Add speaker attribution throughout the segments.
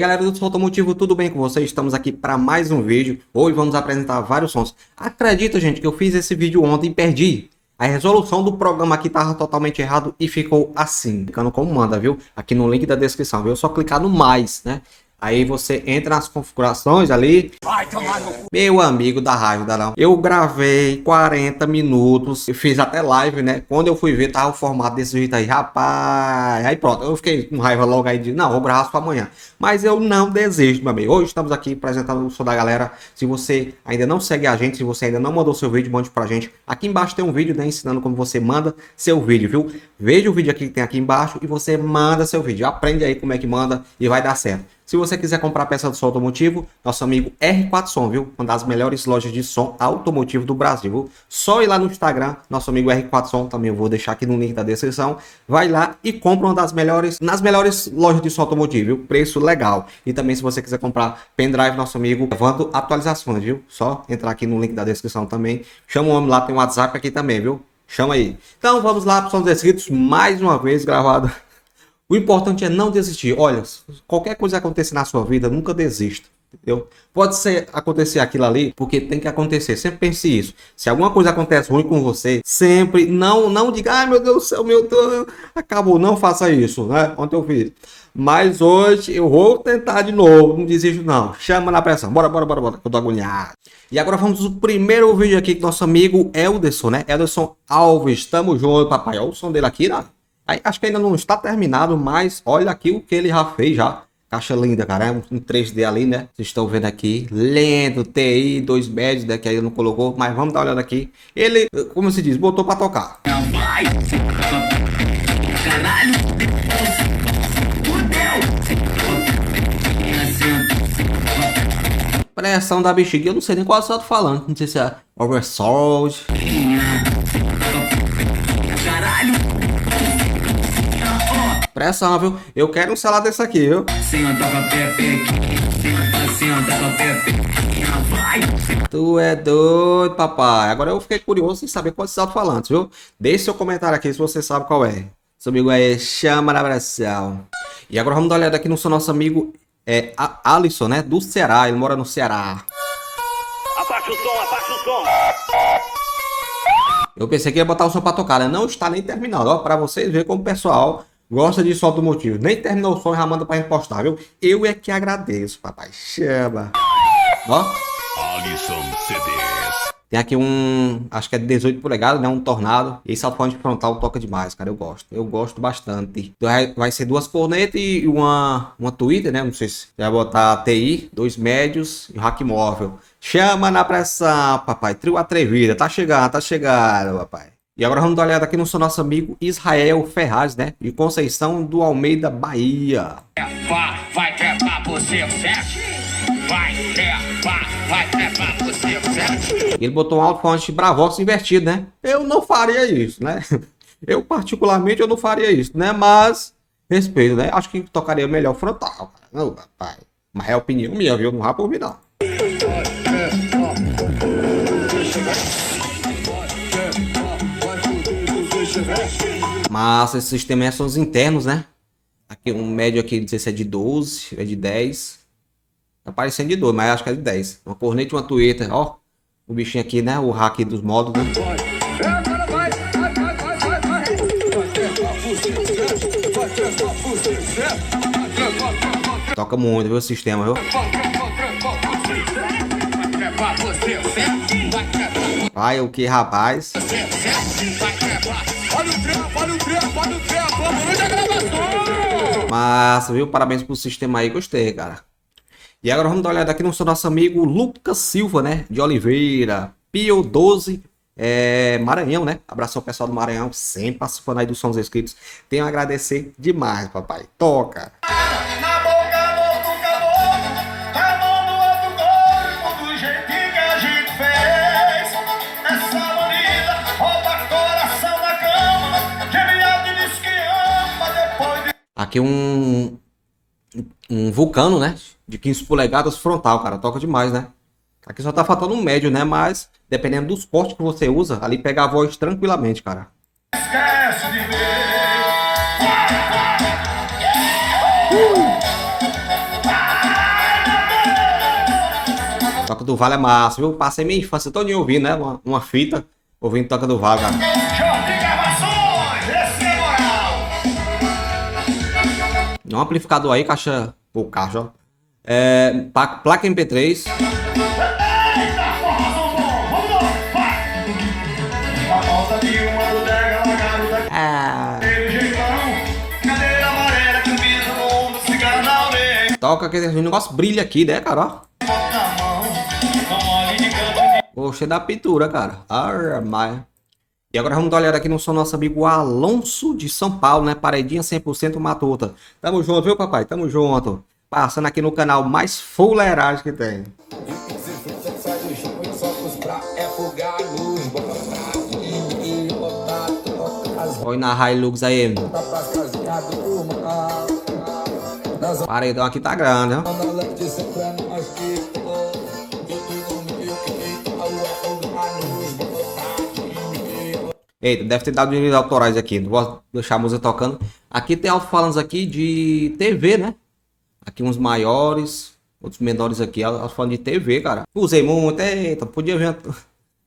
Speaker 1: galera do Som Automotivo, tudo bem com vocês? Estamos aqui para mais um vídeo. Hoje vamos apresentar vários sons. Acredita, gente, que eu fiz esse vídeo ontem e perdi. A resolução do programa aqui estava totalmente errado e ficou assim, ficando como manda, viu? Aqui no link da descrição, viu? Só clicar no mais, né? Aí você entra nas configurações ali. Meu amigo da raiva, não. Eu gravei 40 minutos. Eu fiz até live, né? Quando eu fui ver, tava o formato desse jeito aí. Rapaz. Aí pronto. Eu fiquei com raiva logo aí de... Não, vou gravar só amanhã. Mas eu não desisto, meu amigo. Hoje estamos aqui apresentando o som da galera. Se você ainda não segue a gente, se você ainda não mandou seu vídeo, mande pra gente. Aqui embaixo tem um vídeo, né? Ensinando como você manda seu vídeo, viu? Veja o vídeo aqui que tem aqui embaixo e você manda seu vídeo. Aprende aí como é que manda e vai dar certo. Se você quiser comprar peça do som automotivo, nosso amigo R4 Som, viu? Uma das melhores lojas de som automotivo do Brasil, viu? Só ir lá no Instagram, nosso amigo R4 Som, também eu vou deixar aqui no link da descrição. Vai lá e compra uma das melhores, nas melhores lojas de som automotivo, viu? Preço legal. E também se você quiser comprar pendrive, nosso amigo levando atualizações, viu? Só entrar aqui no link da descrição também. Chama o homem lá, tem um WhatsApp aqui também, viu? Chama aí. Então vamos lá para os sons descritos, mais uma vez gravado. O importante é não desistir. Olha, qualquer coisa que acontecer na sua vida, nunca desista, entendeu? Pode ser acontecer aquilo ali, porque tem que acontecer. Sempre pense isso. Se alguma coisa acontece ruim com você, sempre não diga, ai meu Deus do céu, meu Deus, acabou, não faça isso, né? Ontem eu fiz. Mas hoje eu vou tentar de novo, não desisto não. Chama na pressão, bora, que eu tô agoniado. E agora vamos pro primeiro vídeo aqui com nosso amigo Elderson, né? Elderson Alves, tamo junto, papai. Olha o som dele aqui, né? Aí, acho que ainda não está terminado, mas olha aqui o que ele já fez já. Caixa linda, cara. Um 3D ali, né? Vocês estão vendo aqui. Lento, TI, 2 médios, né? Que aí não colocou. Mas vamos dar uma olhada aqui. Ele, como se diz, botou pra tocar. Pressão da bexiga. Eu não sei nem qual eu tô falando. Não sei se é oversold. Pressão, viu? Eu quero um celular desse aqui, viu? Tu é doido, papai. Agora eu fiquei curioso em saber qual você está falando, viu? Deixe seu comentário aqui se você sabe qual é. Seu amigo aí, chama na pressão. E agora vamos dar uma olhada aqui no seu nosso amigo Alisson, né? Do Ceará. Ele mora no Ceará.
Speaker 2: Abaixa o som, abaixa o som.
Speaker 1: Eu pensei que ia botar o som pra tocar, né? Não está nem terminado, ó. Pra vocês verem como o pessoal gosta de som automotivo. Nem terminou o som e já manda pra gente postar, viu? Eu é que agradeço, papai. Chama. Ó.
Speaker 2: Alisson CDs.
Speaker 1: Tem aqui um, acho que é de 18 polegadas, né? Um Tornado. E esse alto-falante frontal toca demais, cara. Eu gosto. Eu gosto bastante. Então, vai ser 2 cornetas e uma Twitter, né? Não sei se vai botar TI, 2 médios e rack móvel. Chama na pressão, papai. Trio Atrevida. Tá chegando, papai. E agora vamos dar uma olhada aqui no nosso amigo Israel Ferraz, né? De Conceição do Almeida, Bahia.
Speaker 2: Vai trepar você, certo? Vai trepar você, certo?
Speaker 1: Ele botou um alto-falante Bravox invertido, né? Eu não faria isso, né? Eu particularmente eu não faria isso, né? Mas respeito, né? Acho que tocaria melhor frontal, cara. Não, papai. Mas é opinião minha, viu? Não vai por mim, não. Mas esses sistemas são os internos, né? Aqui um médio aqui, não sei se é de 12, é de 10. Tá parecendo de 12, mas acho que é de 10. Uma corneta e uma tueta, ó. O bichinho aqui, né? O hack dos modos, né? Toca muito, viu? O sistema, viu? Vai, o que, rapaz? Massa, viu? Parabéns pro sistema aí, gostei, cara. E agora vamos dar uma olhada aqui no nosso amigo Lucas Silva, né? De Oliveira, Pio 12, Maranhão, né? Abraço ao pessoal do Maranhão, sempre participando aí dos sons escritos. Tenho a agradecer demais, papai. Toca! Aqui um Vulcano, né? De 15 polegadas frontal, cara. Toca demais, né? Aqui só tá faltando um médio, né? Mas dependendo dos cortes que você usa, ali pega a voz tranquilamente, cara. Esquece de ver. Toca do Vale é massa, viu? Passei minha infância toda ouvindo, né? Uma fita ouvindo Toca do Vale, cara.
Speaker 2: Jorge Gravações, esse é moral.
Speaker 1: Um amplificador aí, caixa. Pô, caixa, ó. Placa MP3.
Speaker 2: Eita, forrozão bom, vamos lá, vai. A volta de uma bodega, uma garota aquele jeitão. Cadeira amarela, camisa no ombro, cigarro na orelha.
Speaker 1: Toca que o negócio brilha aqui, né, cara? Ó.
Speaker 2: Bota na mão, não olhe de canto.
Speaker 1: Gostei da pintura, cara. Armaia. E agora vamos dar uma olhada aqui no som do nosso amigo Alonso de São Paulo, né? Paredinha 100% matuta. Tamo junto, viu, papai? Tamo junto. Passando aqui no canal mais fuleiragem que tem. Oi na Hilux aí. Paredão aqui tá grande, ó. Eita, deve ter dado direitos autorais aqui. Não vou deixar a música tocando. Aqui tem alto-falantes aqui de TV, né? Aqui uns maiores, outros menores aqui. Alto-falante de TV, cara. Usei muito. Eita, podia ver.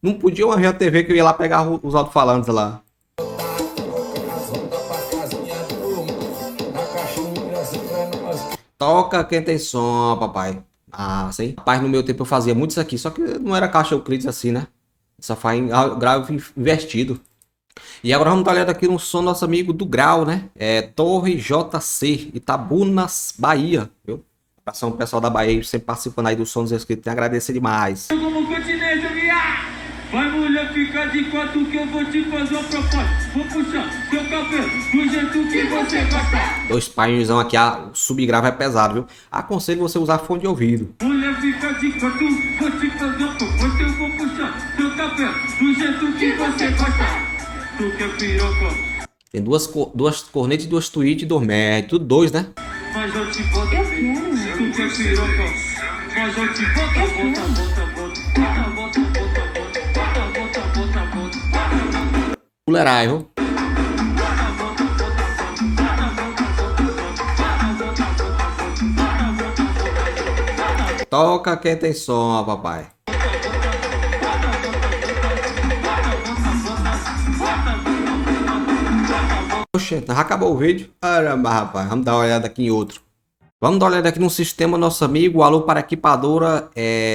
Speaker 1: Não podia ver a TV que eu ia lá pegar os alto-falantes lá. Toca quem tem som, papai. Ah, sim. Rapaz, no meu tempo eu fazia muito isso aqui. Só que não era caixa Euclides assim, né? Só faz em grave invertido. E agora vamos dar uma olhada aqui no som do nosso amigo do Grau, né? Torre JC, Itabunas, Bahia, viu? Abração pro pessoal da Bahia, sempre participando aí dos sons inscritos. Tem a agradecer demais.
Speaker 3: Como continente, viado! Vai, mulher, fica de quatro que eu vou te fazer uma proposta. Vou puxar seu cabelo do jeito que você gosta.
Speaker 1: Dois painzão aqui, o subgrave é pesado, viu? Aconselho você usar fone de ouvido.
Speaker 3: Mulher, fica de quatro, vou te fazer uma proposta. Eu vou puxar seu cabelo do jeito que você gosta. Tu quer piroca?
Speaker 1: Tem duas cornetas e duas tweets e dois médios. Tudo dois, né?
Speaker 3: Mas eu te boto. Eu quero. Tu quer piroca? Mas eu te boto. Bota.
Speaker 1: Fuleirai, viu? Toca quem tem som, papai. Poxa, já acabou o vídeo. Caramba, rapaz. Vamos dar uma olhada aqui em outro. Vamos dar uma olhada aqui no sistema nosso amigo. Alô para a equipadora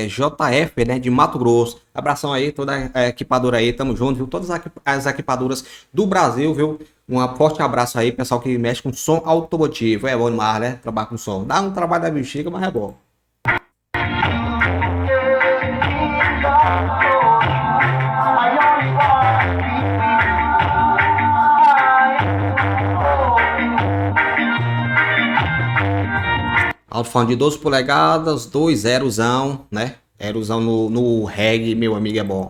Speaker 1: JF, né? De Mato Grosso. Abração aí, toda a equipadora aí. Tamo junto, viu? Todas as equipadoras do Brasil, viu? Um forte abraço aí, pessoal que mexe com som automotivo. É bom demais, né? Trabalhar com som. Dá um trabalho da bexiga, mas é bom. Alto-falante de 12 polegadas, 2 zerozão, né? Zerozão no reggae, meu amigo, é bom.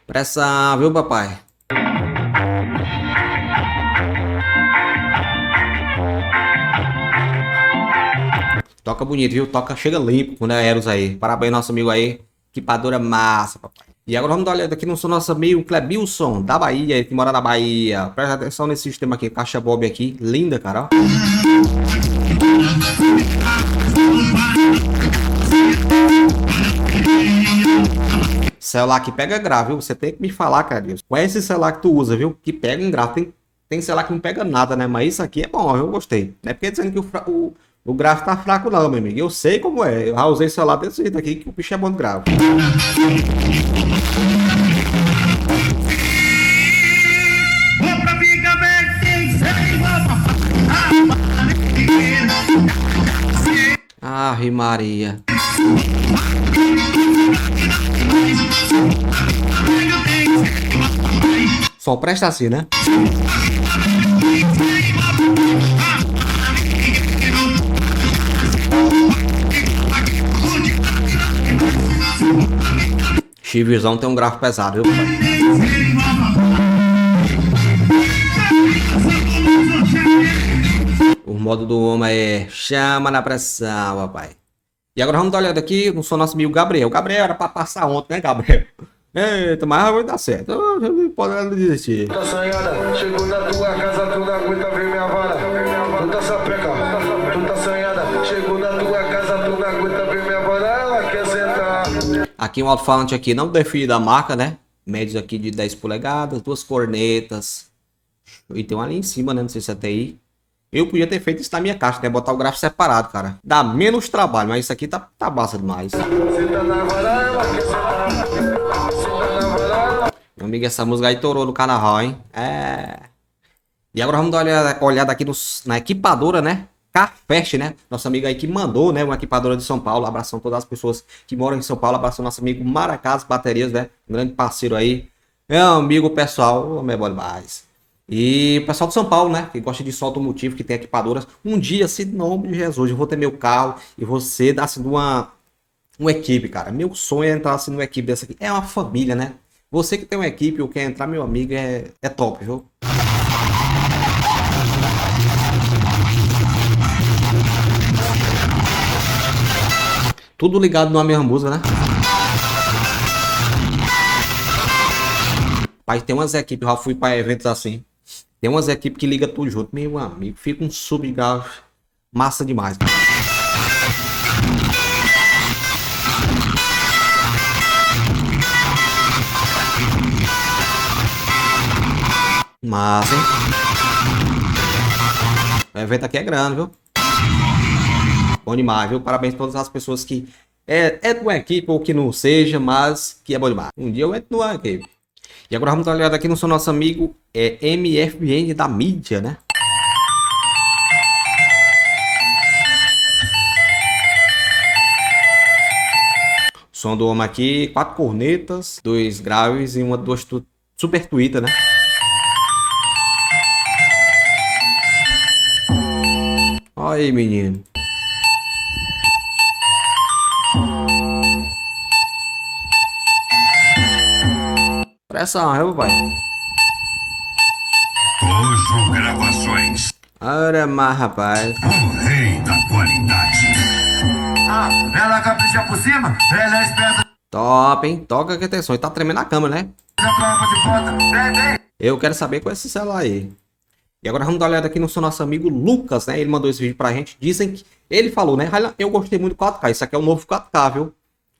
Speaker 1: Pressão, viu, papai? Toca bonito, viu? Toca, chega limpo quando é Eros aí. Parabéns, nosso amigo aí. Equipadora massa, papai. E agora vamos dar uma olhada aqui no nosso amigo Clebilson, da Bahia, ele que mora na Bahia. Presta atenção nesse sistema aqui, caixa Bob aqui. Linda, cara, ó. Celular que pega grave, viu? Você tem que me falar, cara. Qual é esse celular que tu usa, viu? Que pega em grave. Tem celular que não pega nada, né? Mas isso aqui é bom, eu gostei. Não é porque dizendo que o grave tá fraco não, meu amigo. Eu sei como é. Eu já usei celular desse jeito aqui, que o bicho é bom de grave. Ave Maria. Só presta assim, né? Chivezão tem um grafo pesado, viu, pai? O modo do homem é chama na pressão, papai. E agora vamos dar uma olhada aqui no som nosso amigo Gabriel. Gabriel era pra passar ontem, né, Gabriel? Eita, mas vai dar certo. Não pode desistir.
Speaker 2: Tá sonhada, chegou na tua casa, tu não aguenta ver minha vara. Tu tá sapeca, tu tá sonhada, chegou na tua casa, tu não aguenta ver minha vara. Ela quer sentar.
Speaker 1: Aqui um alto-falante aqui não define da marca, né? Médios aqui de 10 polegadas, 2 cornetas. E tem uma ali em cima, né? Não sei se é TI. Eu podia ter feito isso na minha caixa, né? Botar o gráfico separado, cara. Dá menos trabalho, mas isso aqui tá massa demais.
Speaker 2: Senta na vara, ela quer sentar. Senta na vara.
Speaker 1: Meu amigo, essa música aí torou no carnaval, hein? É. E agora vamos dar uma olhada aqui na equipadora, né? Cafest, né? Nosso amigo aí que mandou, né? Uma equipadora de São Paulo. Abração a todas as pessoas que moram em São Paulo. Abração ao nosso amigo Maracás Baterias, né? Um grande parceiro aí. É um amigo pessoal, é bom demais. E o pessoal de São Paulo, né? Que gosta de som automotivo, que tem equipadoras. Um dia, assim, em nome de Jesus, eu vou ter meu carro e você dá assim uma equipe, cara. Meu sonho é entrar assim numa equipe dessa aqui. É uma família, né? Você que tem uma equipe ou quer entrar, meu amigo, é top, viu? Tudo ligado numa mesma música, né? Pai, tem umas equipes, eu já fui para eventos assim. Tem umas equipes que ligam tudo junto, meu amigo. Fica um subgrave massa demais, cara. Massa, hein? O evento aqui é grande, viu? Bom demais, viu? Parabéns a todas as pessoas que é de uma equipe ou que não seja, mas que é bom demais. Um dia eu entro numa equipe. E agora vamos dar uma olhada aqui no seu nosso amigo MFBN da mídia, né? Som do homem aqui, 4 cornetas, 2 graves e duas super tuita, né? Olha aí, menino. Pressão, viu, pai?
Speaker 4: Ojo Gravações,
Speaker 1: Ora, mas rapaz.
Speaker 4: o rei da qualidade.
Speaker 2: Ela capricha por cima, ela é esperta.
Speaker 1: Top, hein? Toca que atenção. Ele tá tremendo a câmera, né?
Speaker 2: Tropa de ponta, vem.
Speaker 1: Eu quero saber com esse celular aí. E agora vamos dar uma olhada aqui no seu nosso amigo Lucas, né? Ele mandou esse vídeo pra gente. Dizem que... Ele falou, né? Eu gostei muito do 4K. Isso aqui é o novo 4K, viu?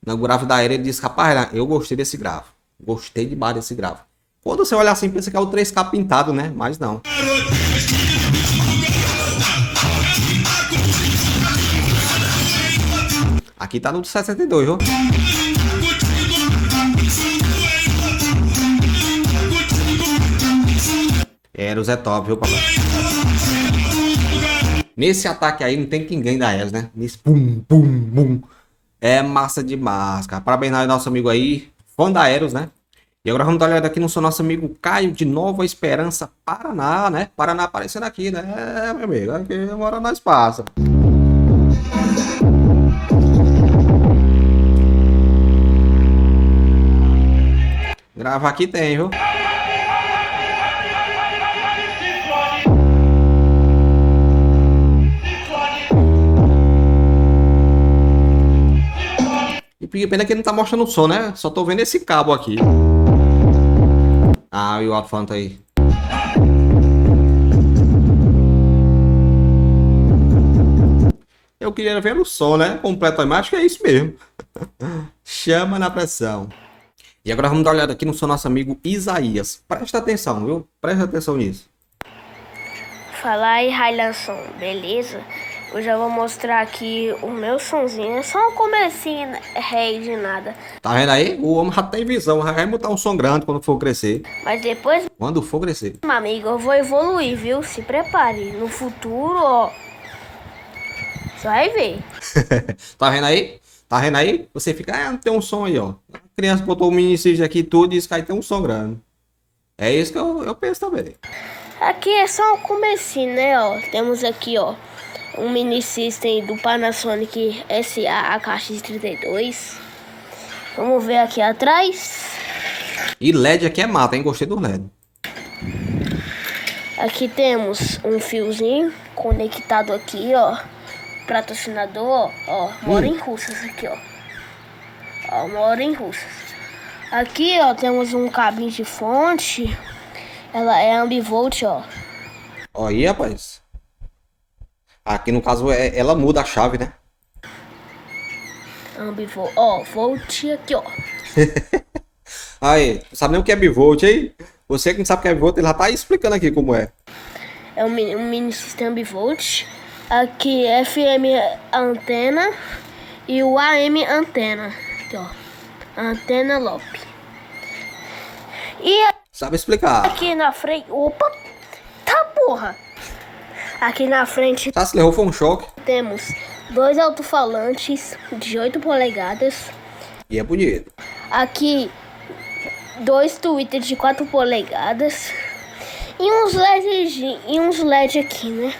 Speaker 1: No grave da era ele disse, rapaz, eu gostei desse grave. Gostei demais desse grave. Quando você olha assim, pensa que é o 3K pintado, né? Mas não. Aqui tá no 62, viu? Eros é top, viu, papai? Nesse ataque aí não tem quem ganhe da Eros, né? Nesse pum, pum, pum. É massa demais, cara. Parabéns ao nosso amigo aí, fã da Eros, né? E agora vamos dar uma olhada aqui no seu nosso amigo Caio de Nova Esperança, Paraná, né? Paraná aparecendo aqui, né? É, meu amigo, aqui mora nós passa. Gravar aqui tem, viu? E pena que ele não tá mostrando o som, né? Só tô vendo esse cabo aqui. Ah, e o alto-falante aí. Eu queria ver o som, né? Completo a imagem, acho que é isso mesmo. Chama na pressão. E agora vamos dar uma olhada aqui no seu nosso amigo Isaías. Presta atenção, viu? Presta atenção nisso.
Speaker 5: Fala aí, Railanson, beleza? Eu já vou mostrar aqui o meu sonzinho. É só um comecinho, rei de nada.
Speaker 1: Tá vendo aí? O homem já tem visão. Vai botar um som grande quando for crescer.
Speaker 5: Mas depois,
Speaker 1: Quando for crescer.
Speaker 5: meu amigo, eu vou evoluir, viu? Se prepare. No futuro, ó. Você vai ver.
Speaker 1: Tá vendo aí? Tá vendo aí? Você fica, não tem um som aí, ó. A criança botou o mini CG aqui tudo e disse que aí tem um som grande. É isso que eu penso também.
Speaker 5: Aqui é só um comecinho, né, ó. Temos aqui, ó, um mini system do Panasonic SA AKX32. Vamos ver aqui atrás.
Speaker 1: E LED aqui é mata, hein? Gostei do LED.
Speaker 5: Aqui temos um fiozinho conectado aqui, ó. Patrocinador, ó. Mora em Russas aqui, ó. Ó, mora em Russas. Aqui, ó, temos um cabinho de fonte. Ela é ambivolt, ó.
Speaker 1: Ó aí, rapaz. Aqui no caso ela muda a chave, né?
Speaker 5: Ambivolt, ó, volt aqui, ó.
Speaker 1: Aí, não sabe nem o que é bivolt aí? Você que não sabe o que é bivolt, ele já tá aí explicando aqui como é.
Speaker 5: É um mini sistema bivolt. Aqui FM antena e o AM antena. Aqui, ó. Antena LOP. E
Speaker 1: Sabe explicar.
Speaker 5: aqui na frente. Opa! Tá porra! Aqui na frente
Speaker 1: Já se levou, foi um choque.
Speaker 5: temos 2 alto-falantes de 8 polegadas.
Speaker 1: E é bonito.
Speaker 5: Aqui 2 tweeters de 4 polegadas. E uns LED aqui, né?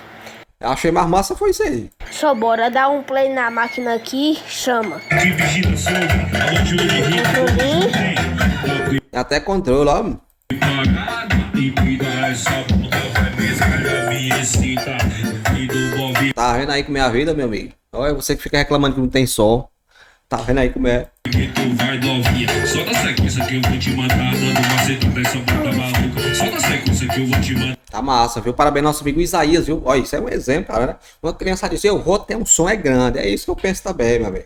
Speaker 1: Eu achei mais massa foi isso aí.
Speaker 5: Só bora dar um play na máquina aqui, chama.
Speaker 1: Até controle, ó. Tá vendo aí como é a vida, meu amigo? Olha, você que fica reclamando que não tem sol. Tá vendo aí como é?
Speaker 4: Só na sequência que eu vou te mandar, dando uma sentada e só bota maluca. Só na sequência que eu vou te mandar.
Speaker 1: Tá massa, viu? Parabéns ao nosso amigo Isaías, viu? Olha, isso é um exemplo, cara, né? Uma criança disse, eu vou ter um som é grande. É isso que eu penso também, meu amigo.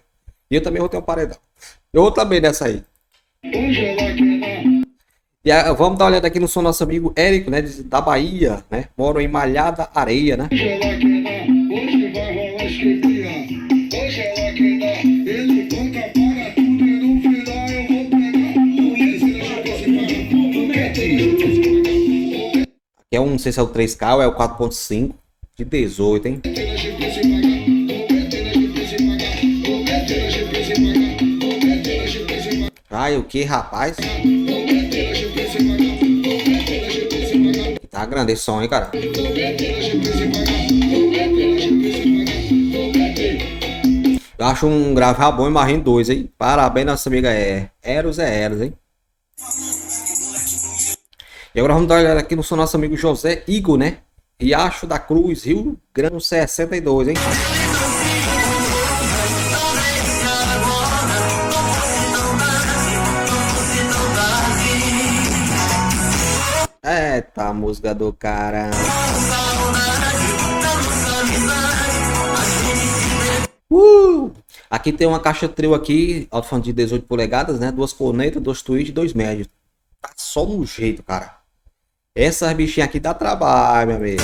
Speaker 1: E eu também vou ter um paredão. Eu vou também nessa aí. E vamos dar uma olhada aqui no som do nosso amigo Érico, né? Da Bahia, né? Moro em Malhada Areia, né?
Speaker 2: Hoje vai rolar esqueminha. Hoje ela quer dar. Ele conta para tudo e no final eu vou pegar.
Speaker 1: Aqui é um, não sei se é o 3K ou é o 4.5 de 18, hein? Ai, o que, rapaz? Tá grande esse som, hein, cara? Eu acho um gravar bom e marrendo 2, hein? Parabéns, nossa amiga Eros, hein? E agora vamos dar uma olhada aqui no som do nosso amigo José Igor, né? Riacho da Cruz, Rio Grande 62, hein? Eita, música do cara. Aqui tem uma caixa trio aqui, alto-falante de 18 polegadas, né? 2 cornetas, 2 tweets e 2 médios. Tá só no jeito, cara. Essas bichinhas aqui dá trabalho, meu amigo.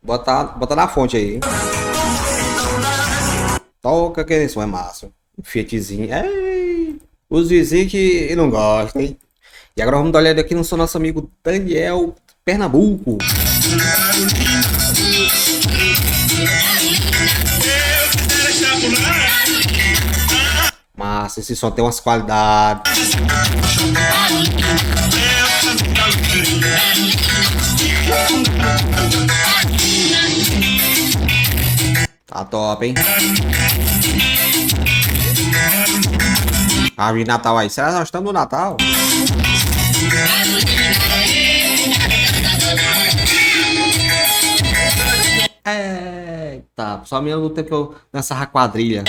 Speaker 1: Bota na fonte aí, hein? Toca que isso é massa. Um Fiatzinho. Ei, os vizinhos que não gostam, hein? E agora vamos dar uma olhada aqui no seu nosso amigo Daniel Pernambuco. Massa, esse som tem umas qualidades. Tá top, hein? Árvore de Natal aí. Será que nós estamos no Natal? Eita, só me lembro do tempo que eu dançava quadrilha.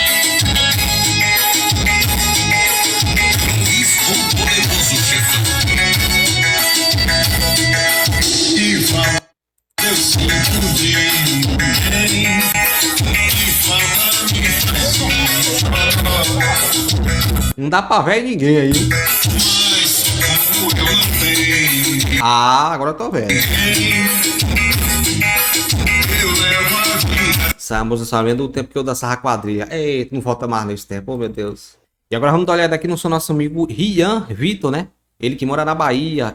Speaker 1: Não dá pra ver ninguém aí. Ah, agora eu tô vendo. Essa música só lembra do tempo que eu dançava quadrilha. Eita, não volta mais nesse tempo, oh meu Deus. E agora vamos dar uma olhada aqui no seu nosso amigo Rian Vitor, né? Ele que mora na Bahia,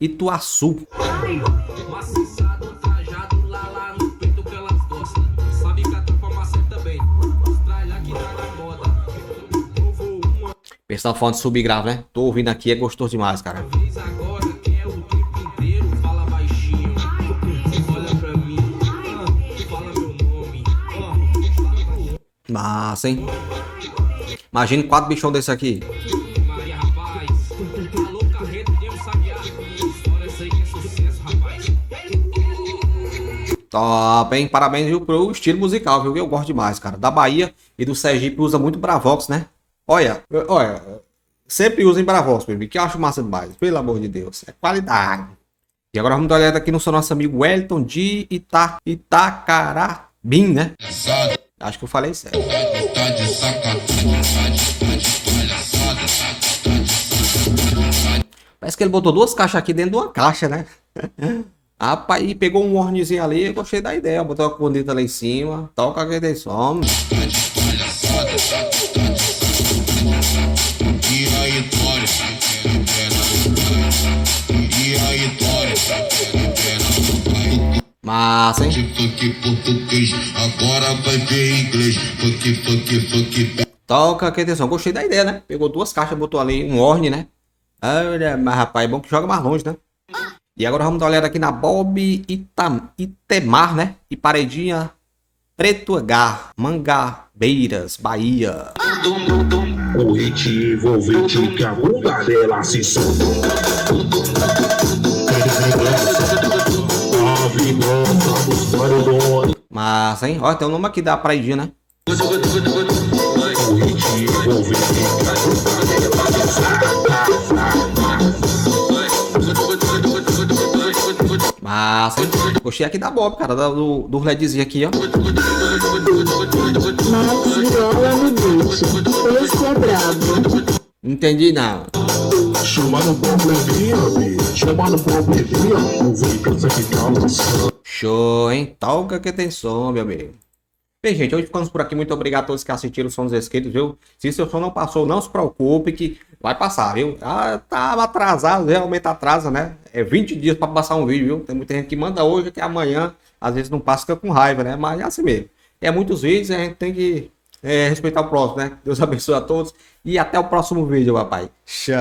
Speaker 1: Ituaçu. Pessoal falando de subgrave, né? Tô ouvindo aqui, é gostoso demais, cara. Massa, hein? Imagina 4 bichão desse aqui. Top, hein? Parabéns, viu, pro estilo musical, viu? Eu gosto demais, cara. Da Bahia e do Sergipe usa muito Bravox, né? Olha, sempre usem Bravox, baby, que eu acho massa demais. Pelo amor de Deus, é qualidade. E agora vamos dar uma olhada aqui no seu nosso amigo Wellington de Itacarabim, né? Acho que eu falei certo. Parece que ele botou duas caixas aqui dentro de uma caixa, né? Rapaz, e pegou um hornzinho ali, eu gostei da ideia. Botou a condita lá em cima, toca que tem som. Massa, hein? Toca que tem som. Gostei da ideia, né? Pegou duas caixas, botou ali um horn, né? Olha, mas rapaz, é bom que joga mais longe, né? E agora vamos dar uma olhada aqui na Bob Itemar, né? E Paredinha Preto H, Mangabeiras, Bahia.
Speaker 6: O hit envolvente que a bunda dela se solta.
Speaker 1: Massa, hein? Ó, tem o nome aqui da Paredinha, né?
Speaker 6: O hit envolvente que a bunda dela se
Speaker 1: Massa, hein? Gostei aqui da Bob, cara, do LEDzinho aqui, ó.
Speaker 7: Max Viola no beat. Esse é brabo.
Speaker 1: Entendi, não.
Speaker 6: chama no probleminha, bicho. Chama no probleminha. Não vem que essa aqui tá lançando.
Speaker 1: Show, hein? Toca que tem som, meu amigo. Bem, gente, hoje ficamos por aqui. Muito obrigado a todos que assistiram o Som dos Inscritos, viu? Se seu som não passou, não se preocupe que vai passar, viu? Ah, tava atrasado, realmente atrasa, né? É 20 dias para passar um vídeo, viu? Tem muita gente que manda hoje, que amanhã, às vezes não passa, fica com raiva, né? Mas é assim mesmo. É muitos vídeos, a gente tem que respeitar o próximo, né? Deus abençoe a todos e até o próximo vídeo, papai. Tchau.